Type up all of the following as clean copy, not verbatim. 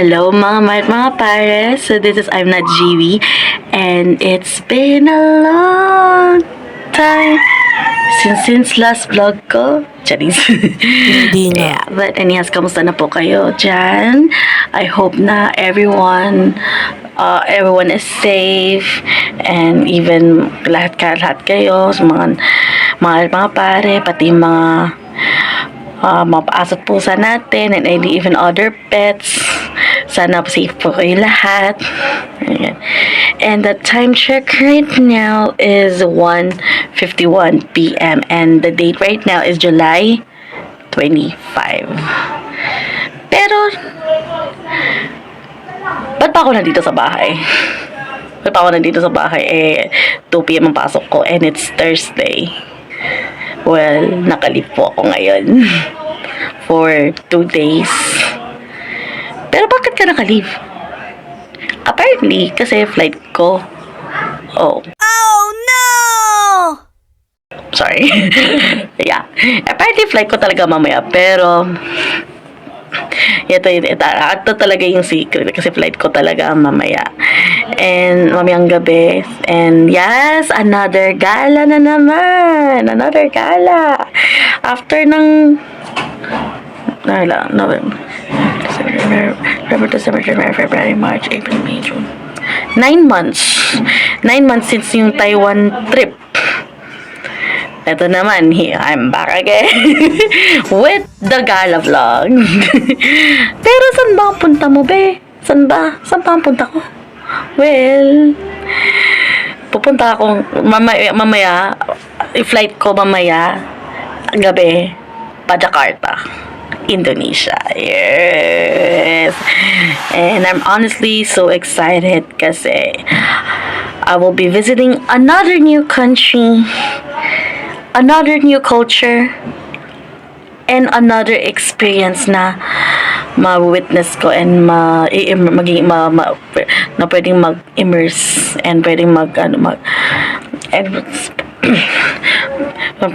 Hello mga pares. So this is I'm not Jiwi, and it's been a long time since last vlog ko. Charis. Hindi na. Yeah, but anyways, kamusta na po kayo dyan? I hope na everyone is safe, and even lahat kayo sa mga pare, pati mga mga pusa natin, and even other pets. Sana safe po kayo lahat. Ayan. And the time check right now is 1:51 p.m. and the date right now is July 25. Pero ba't pa ako nandito sa bahay? Eh, 2 p.m. ang pasok ko, and it's Thursday. Well, nakalip po ako ngayon for 2 days. Pero bakit ka nakalip? Apparently, kasi flight ko. Oh no! Sorry. Yeah. Apparently, flight ko talaga mamaya. Pero, ito talaga yung secret. Kasi flight ko talaga mamaya. And mamayang gabi. And yes, another gala na naman. Another gala. After ng November, December, January, February, March, April, May, June. 9 months. 9 months since yung Taiwan trip. Ito naman, I'm back again with the gala vlog. Pero saan ba ang punta mo, be? Saan ba ang punta ko? Well, pupunta ako mamaya, flight ko mamaya gabi pa Jakarta, Indonesia. Yes. And I'm honestly so excited kasi I will be visiting another new country, another new culture, and another experience na ma-witness ko, and na pwedeng mag-immerse, and pwedeng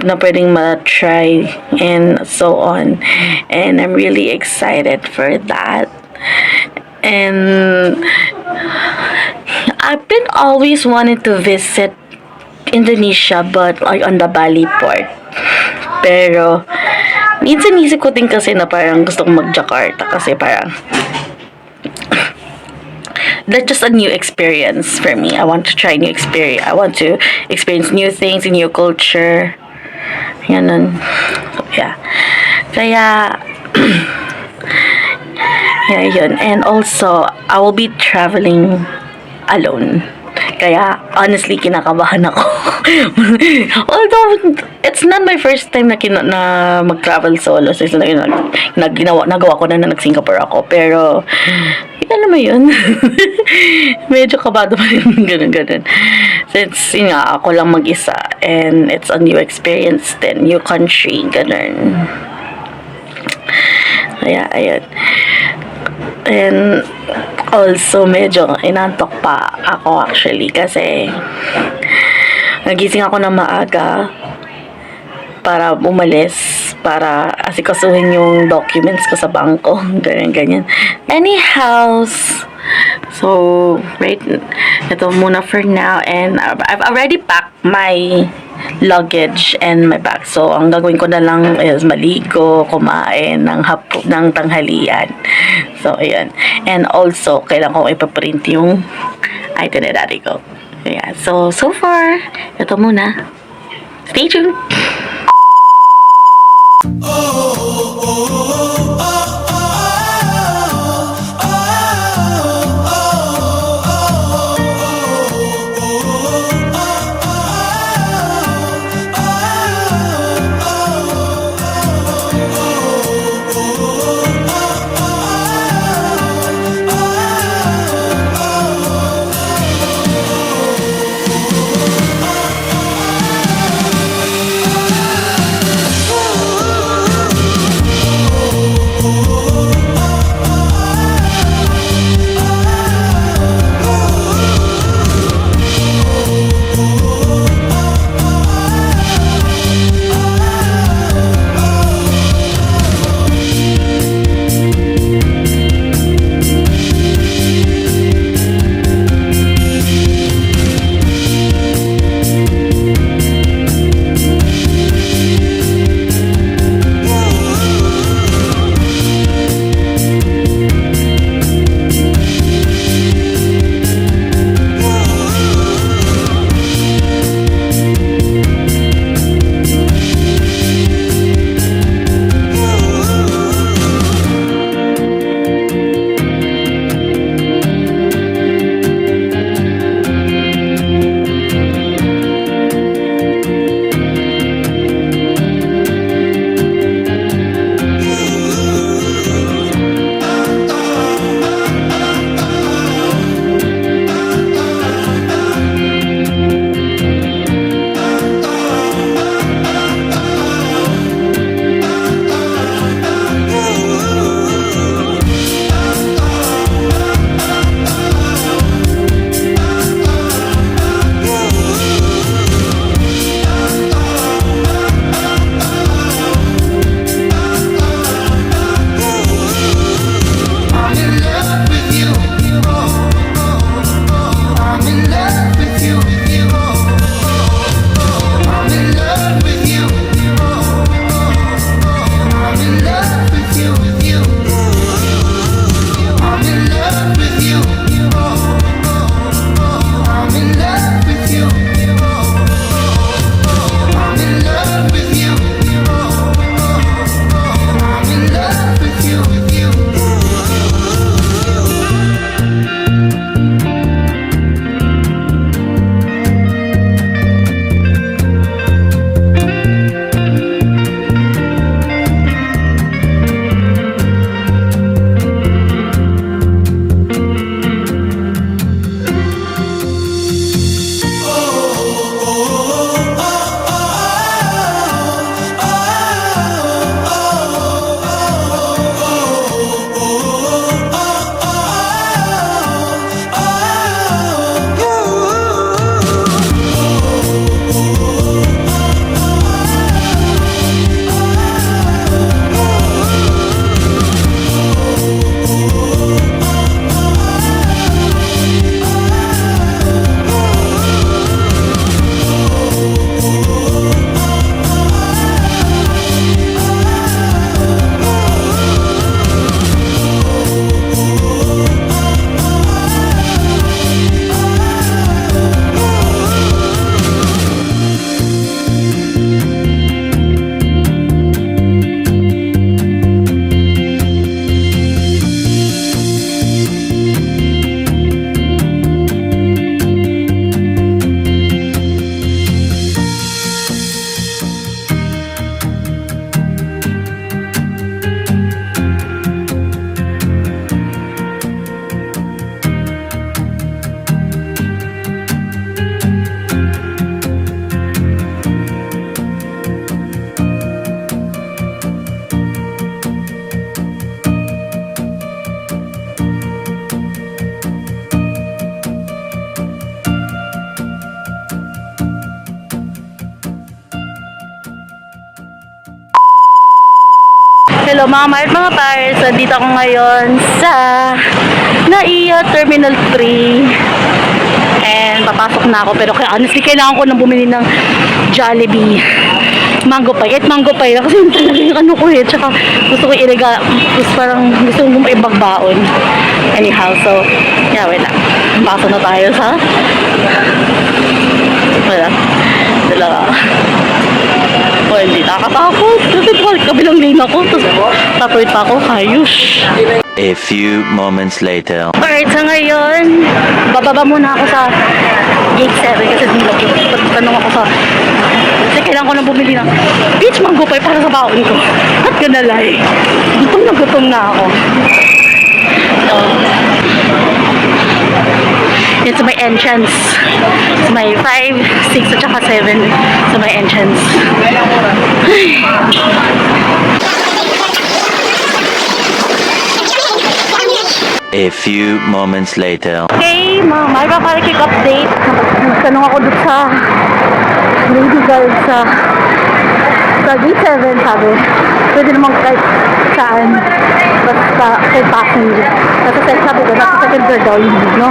na pwedeng ma-try, and so on. And I'm really excited for that. And I've been always wanted to visit Indonesia, but on the Bali part. Pero minsan isip ko din kasi na parang gusto kong mag-Jakarta kasi parang that's just a new experience for me. I want to try new experience. I want to experience new things, new culture. Ganun. So, yeah. Kaya yeah, yun. And also, I will be traveling alone. Kaya, honestly, kinakabahan ako. Although, it's not my first time na mag-travel solo. So, nagawa ko na nag-Singapore ako. Pero, ano naman yun? Medyo kabado pa rin. Ganun. Since, ako lang mag-isa. And it's a new experience then. New country. Ganun. Kaya, ayun. And also medyo inantok pa ako actually kasi nagising ako ng maaga para umalis, para asikasuhin yung documents ko sa bangko. Ganyan. Anyhow, so right, ito muna for now, and I've already packed my luggage and my bag. So, ang gagawin ko na lang is maligo, kumain ng tanghalian. So, ayan. And also, kailangan ko ipaprint yung itinerary ko. Ayan. So far, ito muna. Stay tuned! Hello mga Mart, mga pars. So, dito ako ngayon sa NAIA Terminal 3. And papasok na ako. Pero honestly, kailangan ko nang bumili ng Jollibee. Mango pie. At mango pie na. Kasi yun talaga yung ano ko eh. Tsaka gusto ko iliga. Gusto parang gusto kong ibagbaon. Anyhow, so yeah, wait lang. Pasok na tayo sa wala. Dalawa. O, hindi nakakatakot. Kasi kabilang lane ako. Tapos tatuwid pa ako. Ayos. A few moments later. Alright, so ngayon, bababa muna ako sa gate 7 kasi dito. Tanong ako sa... Kasi kailangan ko na bumili ng peach mango pie para sa baon ko. At ganalay. Gutom na ako. So, yun sa may entrance. Sa may 5, 6, at saka 7 sa may entrance. A few moments later. Okay, may quick update. Nagtanong ako dun sa lady guard sa gate 7, sabi, pwede naman kahit saan, basta kay passenger. Kasi sabi ko, nasa second floor daw yung no?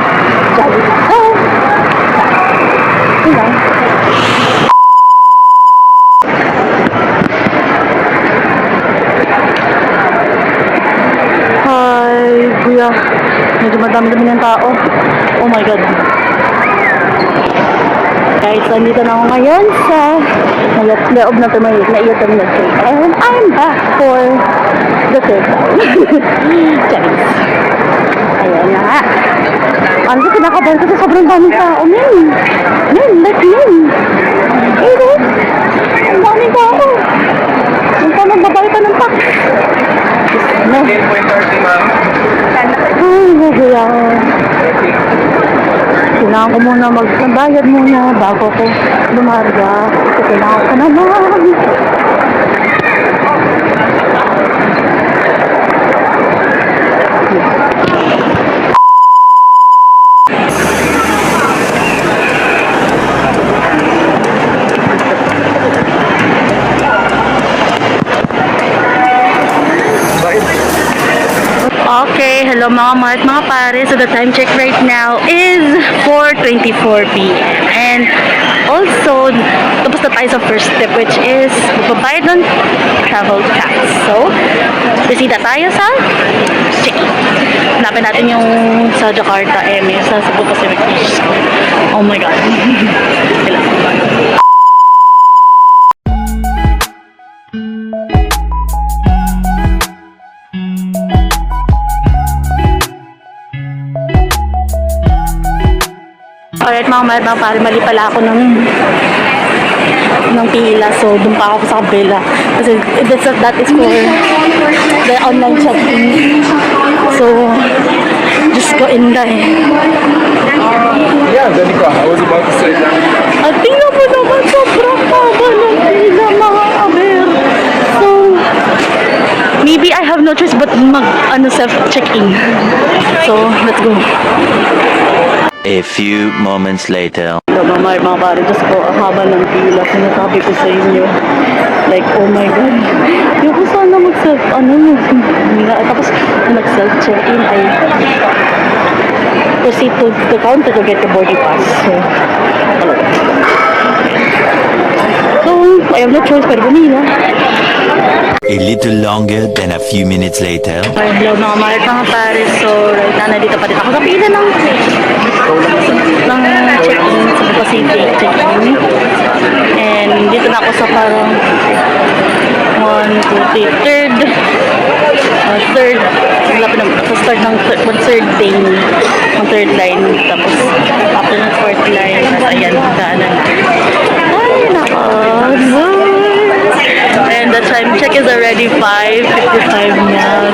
Jollibee. So, yun lang. Hi, kuya. Medyo madami-dami ng tao. Oh my God. Guys, nandito na ako ngayon sa loob na NAIA Terminal 3. And I'm back for the third time. Charis. Ayan na nga. Ano ko kinakabahan kasi sobrang daming tao. Like men. Ang daming tao. Yung pa nagbabawi pa ng pack. No. Ay, nagaya. Kailangan ko muna magbayad muna bago ko lumarga. Kasi kailangan ko naman. Okay, hello mga Mart, mga pare. So the time check right now is 4:24 p.m. And also, tapos na tayo sa first step which is magbabayad ng travel tax. So, bisita tayo sa check-in. Hanapin natin yung sa Jakarta sa Cebu Pacific Beach. Oh my God. Kailangan. Alright mga Mart, mga pare, mali pala ako ng pila. So, doon pa ako sa kabila. Kasi that is for the online check-in. So, just go in there. Yeah, Danica, I was about to say that. At tingnan mo naman, sobrang haba ng pila, mga aber. So, maybe I have no choice but self-check-in. So, let's go. A few moments later. Mga pare, just ko, ang haba ng pila, sinasabi ko sa inyo. Like, oh my God. Yung ko sana tapos nag-self-check-in, ay proceed to the counter to get the boarding pass. So, I have no choice, pero bumila. A little longer than a few minutes later. Hello mga pare. So, right now, nandito pa rin ako sa pila ng check-in sa Pacific check-in. And dito na ako sa parang 1, 2, 3, third wala pa naman sa start ng third lane ang third line, tapos after ng fourth line, ayan, daanan. Ay, nako, and the time check is already 5:55 na.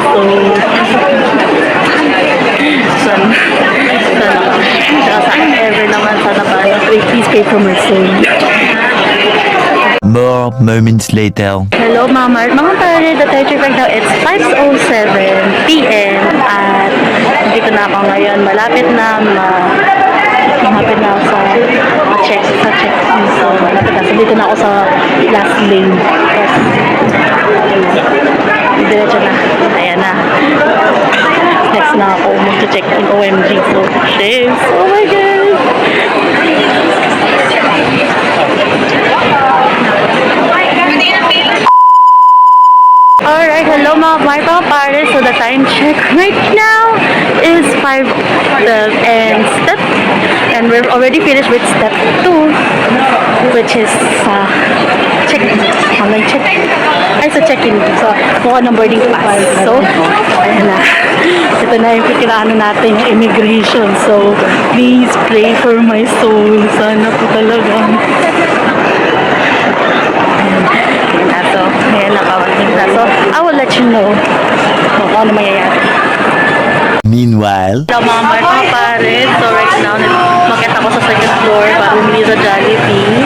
So sana ever naman, sana ba please pay for my soul. More moments later. Hello mga Mart, mga pare, the time check right now, it's 5:07 p.m. at dito na ako ngayon, malapit na ako sa check-in. So malapit na, so dito na ako sa last lane. Yes. Diretso na. Mart, mga pares. So the time check right now is 5:12 and we're already finished with step 2, which is online check. Ay, sa check-in. So, kuha ng boarding pass. So, ayan na. Ito na yung kailangan natin, yung immigration. So, please pray for my soul. Sana po talaga. Ayan na. So, ayan na, kawating na. So, I will let you know kung ano mangyayari. Meanwhile, So, mga pares. So, right now, makita ko sa second floor para bumili sa Jollibee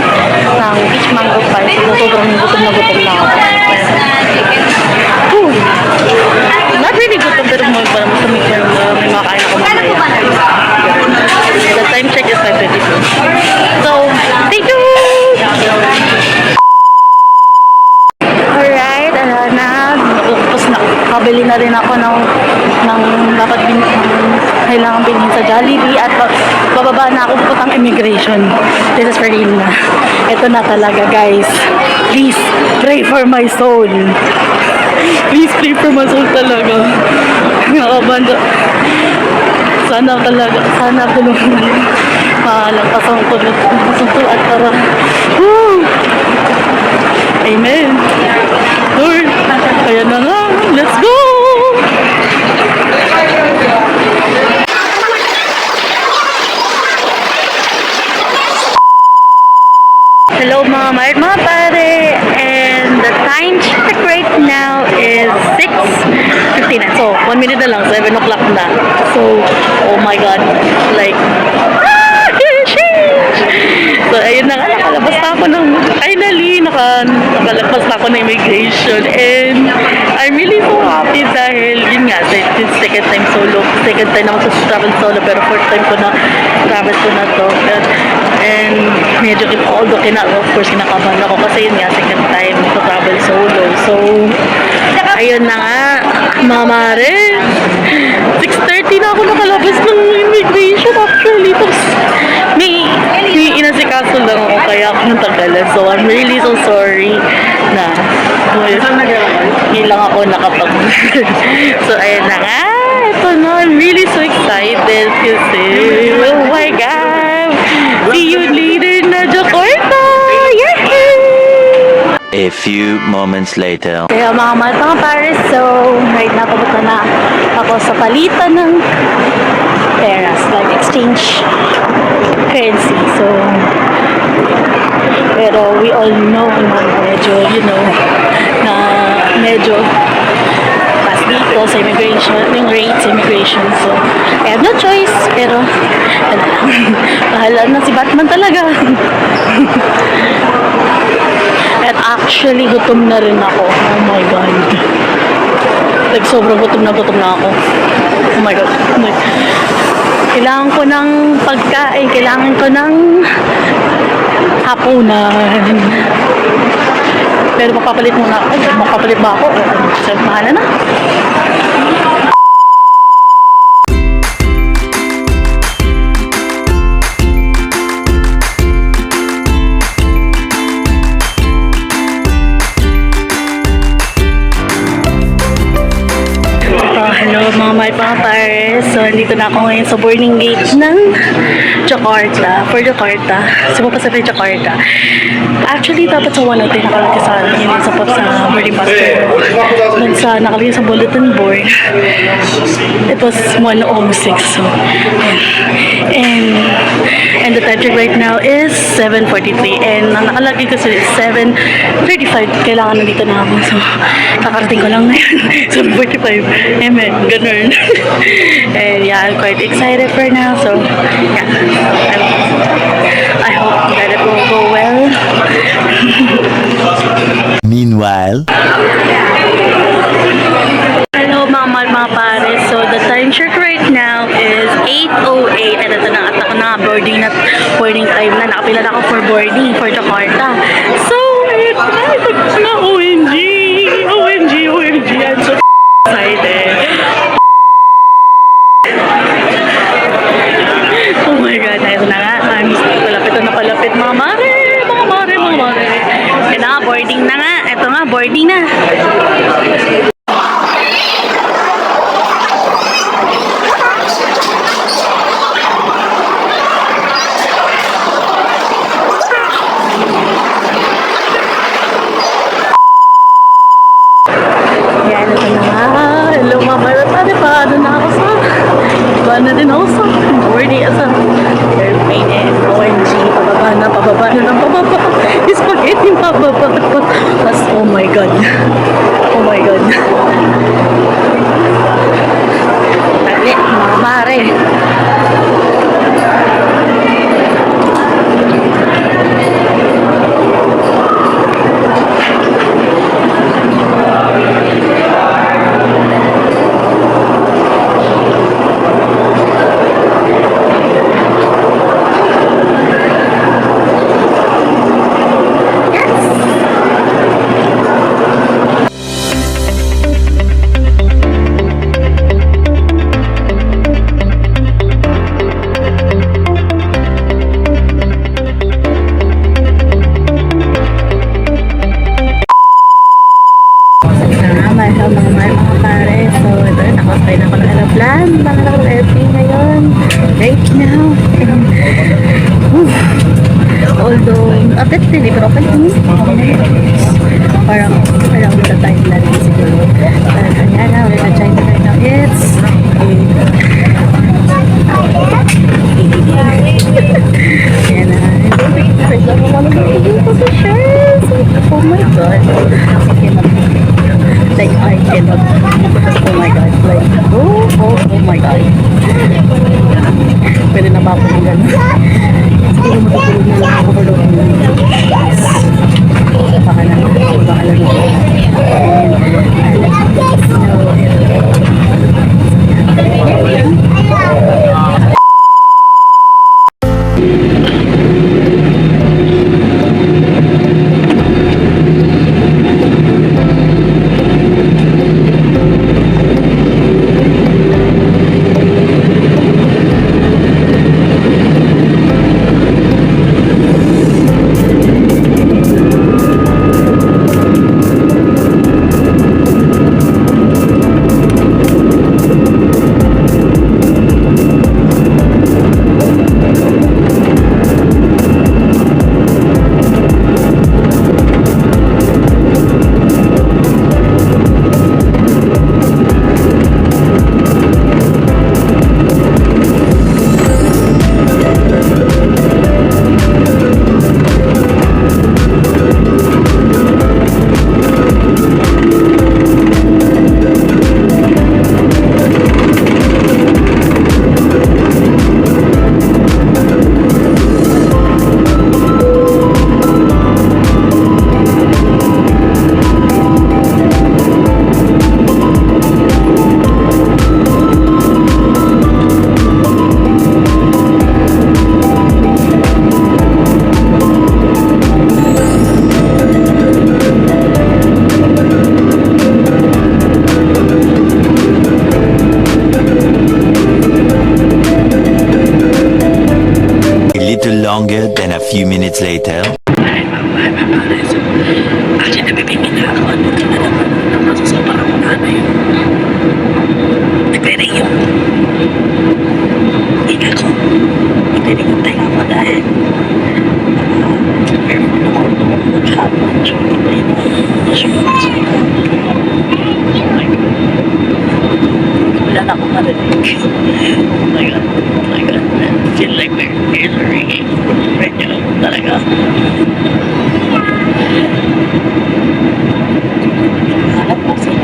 ng peach mango pie. So, sobrang gutom na ako. Whew. Not really gutom, pero may makakain ako mamaya. The time check is 5:22. So, stay tuned! Alright, ayan na. Tapos nakabili na rin ako ng dapat kailangan bilhin sa Jollibee at bababa na ako putang immigration. This is for real na. Ito na talaga, guys. Please, pray for my soul. Please pray for my soul talaga. Nakabanda. Sana tulungan. Malagpasan ko at para. Woo! Amen. Lord, kaya na nga. Let's go! Hello mga Mart, mga pare, and the time check right now is 6:59. So, 1 minute na lang, 7 o'clock na. So, oh my god, like, so, ayun na nga, nakalabas na ako ng, finally, nakalabas na ako ng immigration, and I'm really so happy dahil, yun nga, since second time naman sa travel solo, pero fourth time ko na travel ko na to, and medyo, although of course, kinakabahan ako kasi yun nga, second time ko travel solo, so, ayun na nga, mga mare, 6:30 na ako nakalabas ng immigration actually, tapos may inasikaso lang ako kaya ako natagalan, so I'm really so sorry na hindi lang ako nakapag so ayun na nga, ito na, I'm really so excited kasi oh my god, see you later na Jakarta. Yay! a few moments later. Kaya mga pares, so right na papunta na ako sa palitan ng peras, like exchange currency. So, pero we all know na medyo, na medyo pas dito sa immigration, yung rate sa immigration. So, I have no choice, pero ano lang, bahala na si Batman talaga. At actually, gutom na rin ako. Oh my God. Like, sobrang gutom na ako. Oh my God. Like, kailangan ko ng pagkain. Kailangan ko ng hapunan. Pero mapapalit muna ako. Ay, mapapalit ba ako? So, mahala na. Hello mga pares. So, nandito na ako ngayon sa boarding gate ng Jakarta. For Jakarta. So, papasok na Jakarta. Actually, dapat sa 1:03 nakalagay sa yun sa boarding pass. Dun sa nakalagay sa bulletin board, it was 1:06. So, and the time check right now is 7:43. And ang nakalagay kasi is 7:35. Kailangan nandito na ako. So, kakarating ko lang ngayon. 7:45. Amen. Ganun. And yeah, I'm quite excited for now. So, yeah. I hope that it will go well. Meanwhile, Hello mga pares. So, the time check right now is 8:08. And ito na, at ako na boarding time na. Nakapila na ako for boarding for Jakarta. So, ito na, OMG. I'm so excited. Oh my God, ito na nga. I'm palapit mga mare. Ito na nga, boarding na nga. Ito nga, boarding na. yun. Dali, mga mare. Mga pare. So, ito, nakasakay na ako ng aeroplan. Mga airplane ngayon. Right now. Although, a bit silly, pero okay lang. Parang sa time na rin siguro. Kanya na, we're in China right now. It's Ayan na. Oh my God. Like, I cannot. Oh my God. Like, oh my God. Pwede na ba ako ng gano'n? Siguro matutulog na lang ako doon. Baka lang ako. Longer than a few minutes later. Actually, nabibingin na ako. Ano ka na naman? Namasasopan ako na ano yun. Nagre-ring yun. Ika ko. Nagre-ring yung tayo ako dahil careful ako nung maghapon. So, wala na akong marinig. Oh my God. Oh my God, man. Feel like my ears are ringing. Right now, talaga. Hanap ko sila.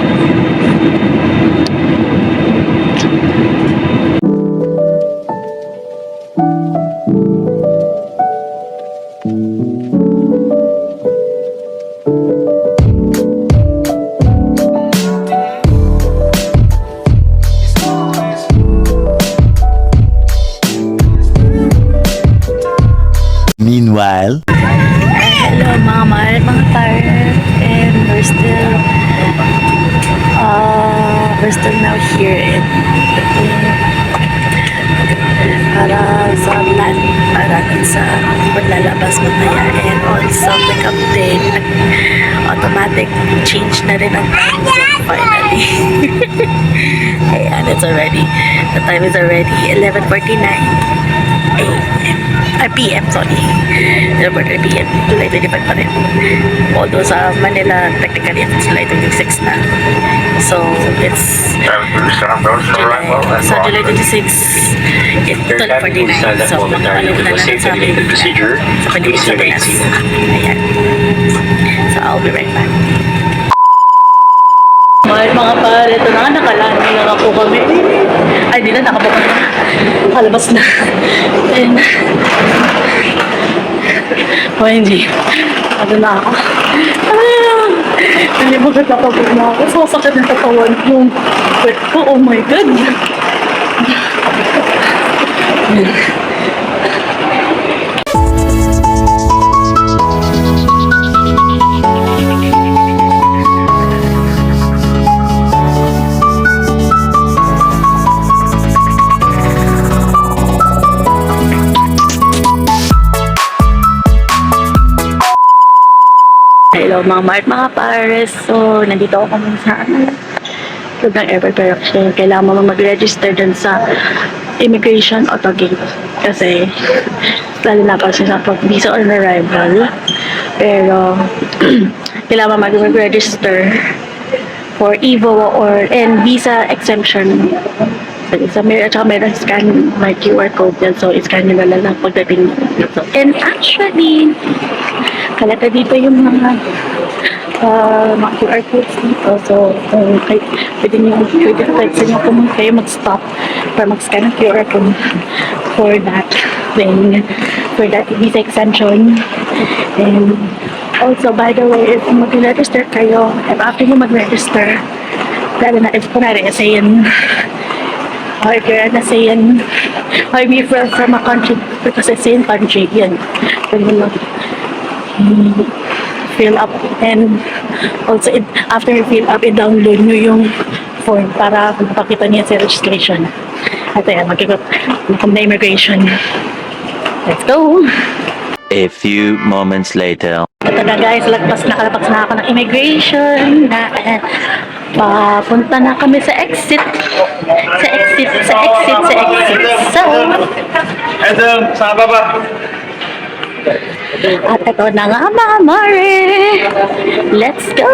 Meanwhile, Hello mga tired, and we're still now here in para sa plan para sa paglalabas mamaya, and also pick up din automatic change na rin ang time zone finally. Ayan, it's already, the time is already 11:49 a.m. PM, sorry. 11:49 PM, July 25 pa rin. Although sa Manila, technically, it's July 26 na. So, it's sa July 26, it's 12:49. So, makakalimutan na lang sa akin. So, pwede sa Pinas. Ayan. So, I'll be right back. Mga pare, ito na nga, nakalanding lang ako kami. Ay, di na, nakababa na. Nakalabas na. And, OMG. Ano na ako. Hindi mo katapagod na ako. Sasakit na katawan yung wet ko. Oh my God. Hello mga Mart, mga pares. So, nandito ako kami sa club ng airport pero kailangan mo mag-register dun sa immigration auto gate. Kasi, lalo na kasi sa visa on arrival. Pero, kailangan mo mag-register for EVO and visa exemption. So, meron scan my QR code yan. So, iscan nyo na lang pagdating dito. And actually, kalata dito yung mga QR codes dito. So, pwede sa inyo kung kayo mag-stop para mag-scan ng QR code for that thing, for that visa exemption. And also, by the way, if mag-register kayo, if after mo mag-register, lalo na if kunwari, SAN, or if you're an ASEAN, or if you're from a country, because ASEAN country, yan. Pwede mo fill up, and also after you fill up, i-download nyo yung form para makita niya sa registration. At ayan, magkikot na immigration. Let's go! A few moments later. Ito na guys, nakalabas na ako ng immigration na papunta na kami sa exit. Sa exit. So, Saan ba? at ito na nga mga mare. Let's go!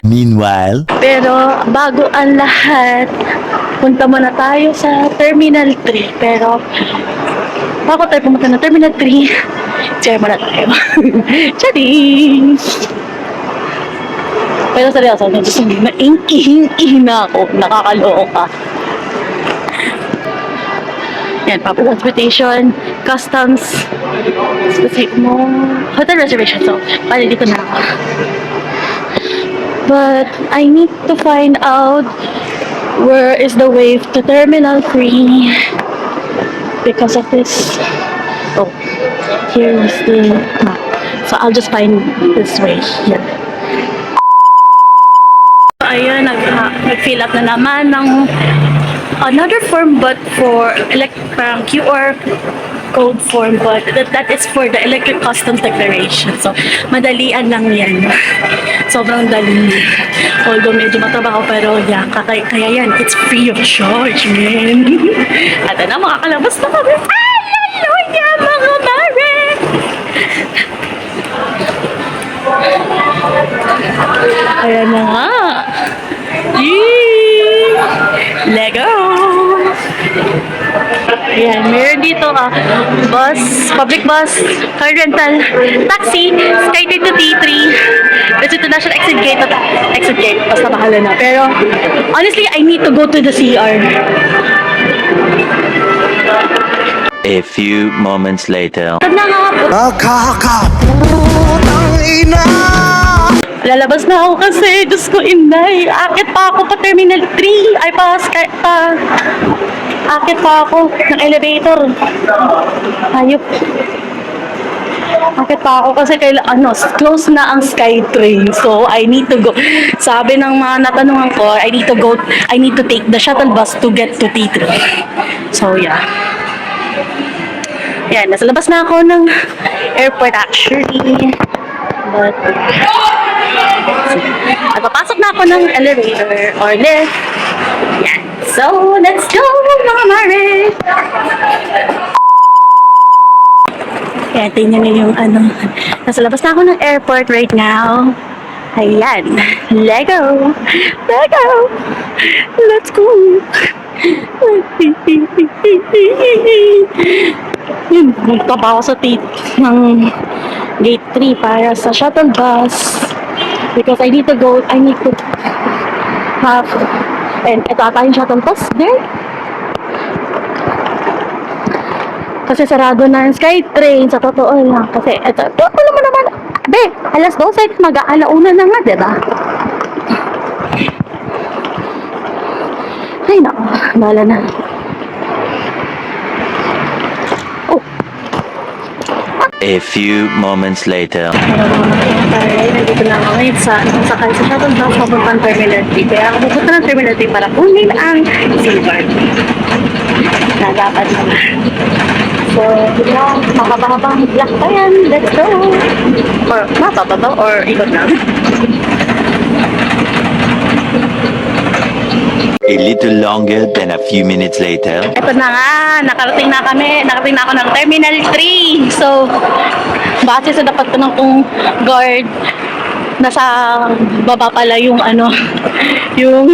Meanwhile, Pero bago ang lahat, punta muna tayo sa Terminal 3. Pero bago tayo pumunta na Terminal 3, share muna tayo. Charing! Pero seryoso, naingki na ako. Nakakaloka. Yan, public transportation, customs, specific mo, hotel reservation. So, pala dito na ako. But, I need to find out where is the way to Terminal 3 because of this. Oh, here is the map. So, I'll just find this way here. Ayun, nag-fill up na naman ng another form but for parang QR code form, but that is for the electric customs declaration. So, madalian lang yan. Sobrang dali. Although medyo matrabaho, pero yeah, kaya yan. It's free of charge, man. At na, makakalabas na kami. Hallelujah, mga mare! Ayan na nga. Yee! Lego! Ayan, meron dito bus, public bus, car rental, taxi, Sky to T3. There's international exit gate, basta bahala na. Pero, honestly, I need to go to the CR. a few moments later. Ito na nga po. Lalabas na ako kasi, Diyos ko, inay. Akit pa ako pa Terminal 3. Ay, akit pa ako ng elevator. Ayop. Akit pa ako kasi close na ang SkyTrain. So, I need to go. Sabi ng mga natanungan ko, I need to take the shuttle bus to get to T3. So, yeah. Yan, nasa labas na ako ng airport actually. But, at papasok na ako ng elevator or lift. Yan. So, let's go, mga mare! Kaya tingnan niyo yung nasa labas na ako ng airport right now. Ayan. Lego! Let's go! Yun, punta pa ako sa ng gate 3 para sa shuttle bus because I need to half. And ito ata yung shuttle bus there. Kasi sarado na yung SkyTrain, sa totoo lang. Kasi ito, ano mo naman, be, alas 12, mag-aalauna na nga, diba? Ay, nako, bala na. Oh. A few moments later. Nandito na ako ngayon sa shuttle bus papuntang Terminal 3. Kaya ako pupunta ng Terminal 3 para kunin ang SIM card. Nagapad naman. So, biglang makabang black pa yan. Let's go! Or mapapaba or ikot na. A little longer than a few minutes later. Ito na nga, nakarating na kami. Nakarating na ako ng Terminal 3. So, base sa dapat ko ng kong guard, nasa baba pala yung ano, yung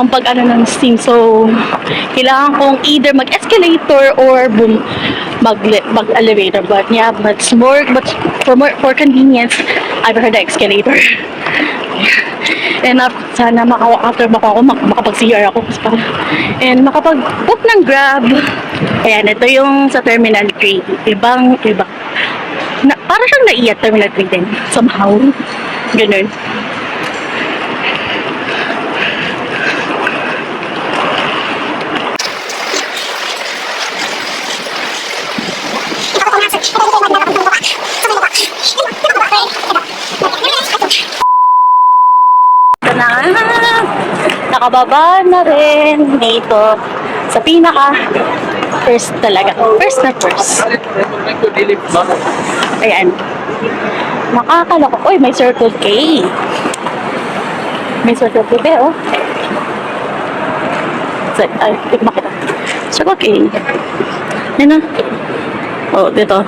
pag ano ng steam. So, kailangan kong either mag-escalator or mag-elevator. But yeah, but for convenience, I prefer the escalator. And sana after makapag-CR ako. And makapag-book ng Grab. Ayan, ito yung sa Terminal 3. Iba. Para siyang naiyak Terminal 3 din. Somehow. Ganun. Nakababa na rin dito sa pinaka first talaga. First na first. Ayan. Nakakaloko. Uy, may Circle K. May Circle K ba, oh. Ay, tigma kita. Circle K. Yan na. Oh, dito.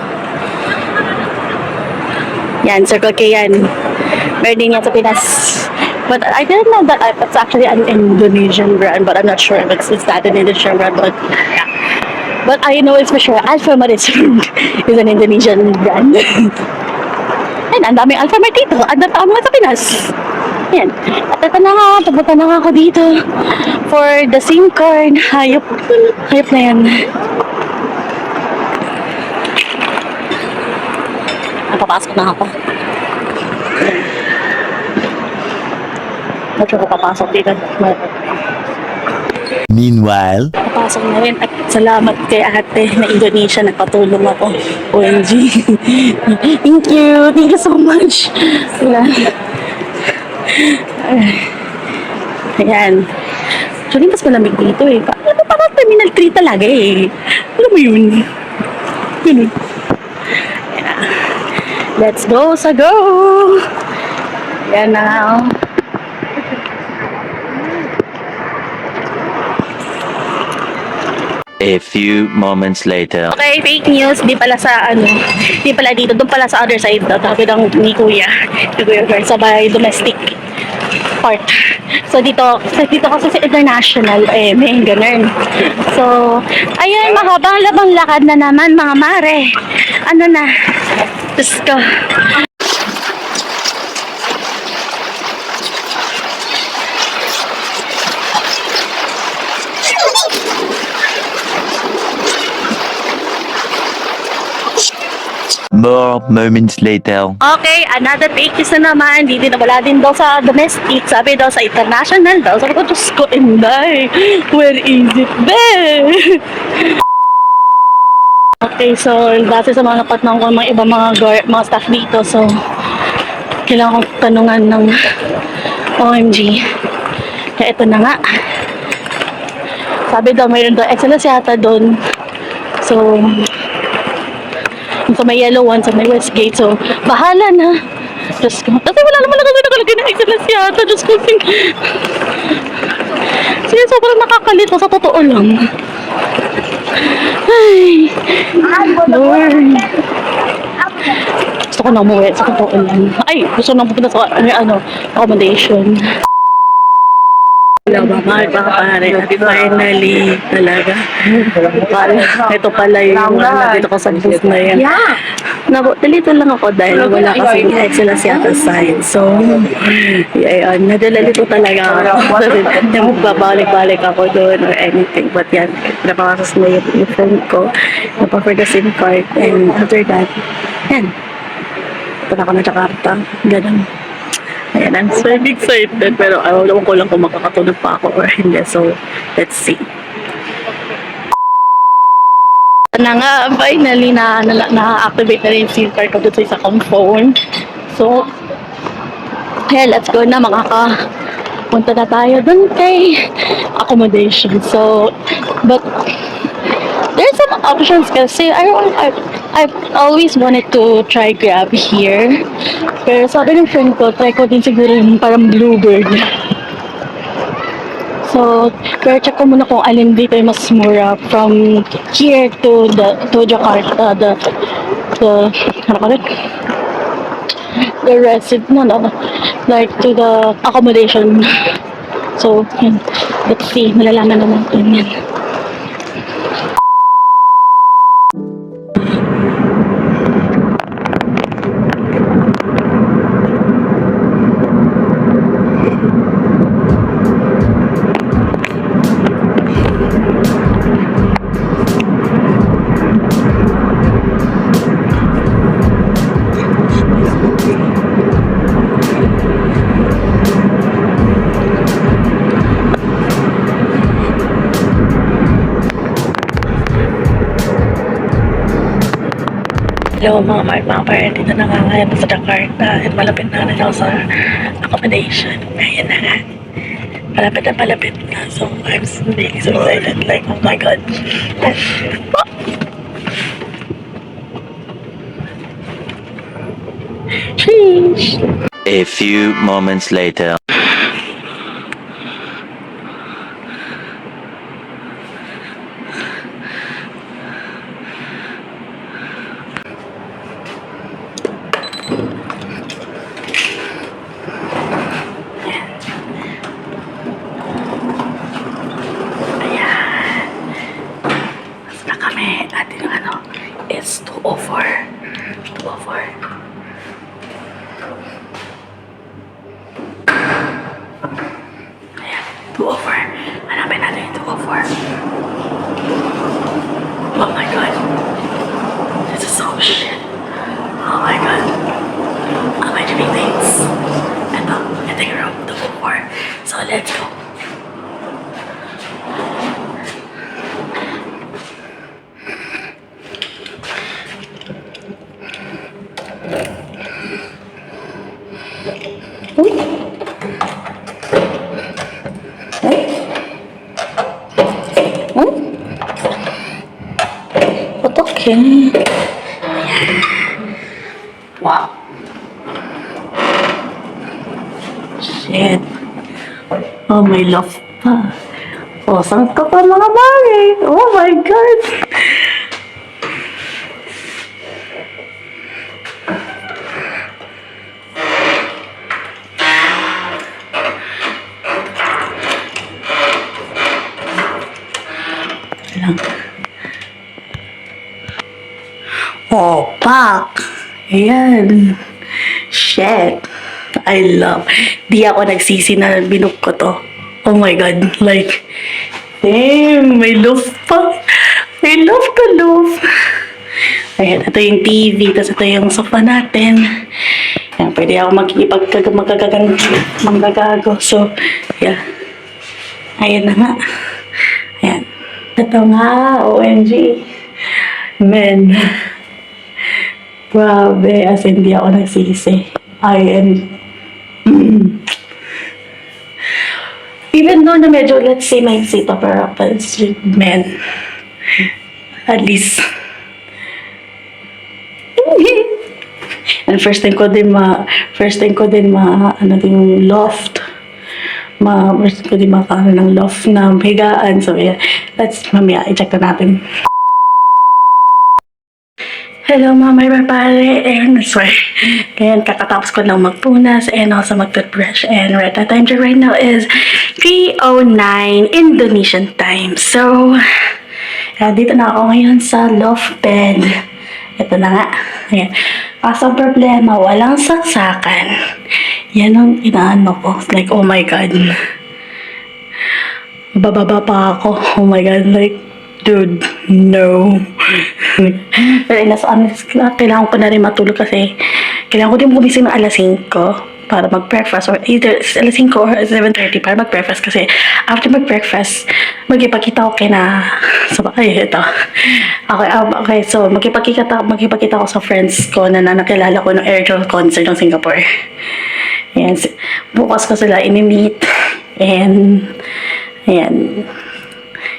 Yan, Circle K yan. Meron din yan sa Pinas. But I didn't know that it's actually an Indonesian brand, but I'm not sure if it's that an Indonesian brand, but yeah. But I know it's for sure Alfamart is an Indonesian brand. And ang daming Alfamart dito. Ang dami mga sa Pinas. Yan. At ito na nga, pupunta na nga ako dito for the SIM card. Hayop na yan. Napapasok na ako. Not sure kung papasok dito. Meanwhile, Papasok na rin at salamat kay ate na Indonesia, nagpatulong ako. OMG. Thank you. Thank you so much. Ayan. Actually, mas malamig dito eh. Parang Terminal 3 talaga eh. Alam mo yun? Ganun. Ayan. Let's go sa go! Ayan na. a few moments later. Okay, fake news. Di pala sa di pala dito. Doon pala sa other side daw. Tabi ng ni Kuya. Ni Kuya Girl. Sa bahay domestic part. So dito kasi sa international, may ganun. So, ayun, mahabang labang lakad na naman, mga mare. Ano na? Diyos ko. More moments later. Okay, another fake news na naman. Dito na wala din daw sa domestic. Sabi daw sa international daw. Sabi ko, Diyos ko, Inday. Where is it, be? Okay, so, base sa mga napatnang ko, mga ibang mga staff dito. So, kailangan kong tanungan ng OMG. Kaya ito na nga. Sabi daw, mayroon daw excellence yata doon. So, sa may yellow one, sa may Westgate. So, bahala na. Diyos ko. Kasi wala naman ako nakalagay na excellence yata. Diyos ko. Sige, sobrang nakakalito sa totoo lang. Ay, Lord. Gusto ko na umuwi sa totoo lang. Ay, gusto ko na pupunta sa accommodation. Hello, mga pare. At finally, talaga. Ito pala yung dito ko sa booth na yan. Nalito lang ako dahil wala kasing excellence yata sign. So, yan. Nadalito talaga ako. Yung babalik-balik ako doon or anything. But yan, napakasas na yung phone ko. Napa-for the SIM card. And after that, yan. Punta ako na Jakarta. Ganun. Ayan, I'm so excited. Pero alam ko lang kung makakatulog pa ako or hindi. So, let's see. Na nga, finally na-activate na rin yung SIM card ko dito sa akong phone. So, yeah, let's go na. Punta na tayo dun kay accommodation. So, but there's some options kasi I've always wanted to try Grab here. Pero sabi ng friend ko, try ko din siguro yung parang Bluebird. So, pero check ko muna kung alin dito yung mas mura from here to Jakarta, ano ka rin? The resident, like to the accommodation. So, yun. Let's see, malalaman naman yun. Hello mga pare, dito na nga ngayon sa Jakarta at malapit na rin ako sa accommodation. Ayan na nga. Malapit na. So, I'm really so excited. Like, oh my God. Sheesh. A few moments later. At yung it's 2:04. 2:04. Ayan, 2:04. Hanapin natin yung 2:04. Oh my God. This is so shit. Oh my God. How much do you think? Ito yung room, 2:04. So let's go. Okay. Wow. Shit. Oh, may love pa. Oh, saan ka pa mga bagay? Oh my God. Oh, pak! Ayan. Shit. I love. Di ako nagsisi na binook ko to. Oh my God. Like, damn, may love pa. I love the love. Ayan, ito yung TV. Tapos ito yung sofa natin. Ayan, pwede ako magagago. So, yeah. Ayan na nga. Ayan. Ito nga, OMG. Men. Grabe, as in, di ako nagsisi. Even though na medyo, let's say, may sita pero men, at least, and first time ko din ano yung loft, first ko din makaano ng loft na higaan. So yeah, let's mamaya i-check na natin. Hello mga may pare, and sorry. Ngayon kakatapos ko lang magpunas and also mag-toothbrush, and right at time right now is 3:09 Indonesian time. So, dito na ako ngayon sa loft bed. Ito na nga. Ayan. Kaso problema, walang saksakan. Yan ang inaano ko. Like, oh my God. Bababa pa ako. Oh my God. Like, dude, no. Pero kailangan ko na rin matulog kasi kailangan ko din gumising ng alas 5 para mag-breakfast, or either alas 5 or 7:30 para mag-breakfast kasi after mag-breakfast magkipagkita ko kina ito. Okay, so magkipagkita ko sa friends ko na nakilala ko ng Airtel concert ng Singapore. Ayan, bukas ko sila ini-meet, and ayan,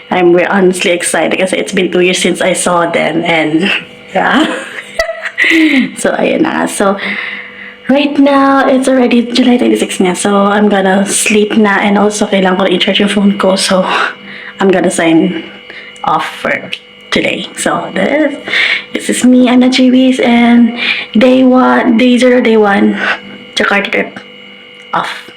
I'm honestly excited kasi it's been 2 years since I saw them, and yeah. So, ayun na nga. So, right now, it's already July 26 na. So, I'm gonna sleep na, and also kailangan ko i-charge yung phone ko. So, I'm gonna sign off for today. So, this is me, Anna Chiwis, and day 1, Jakarta trip off.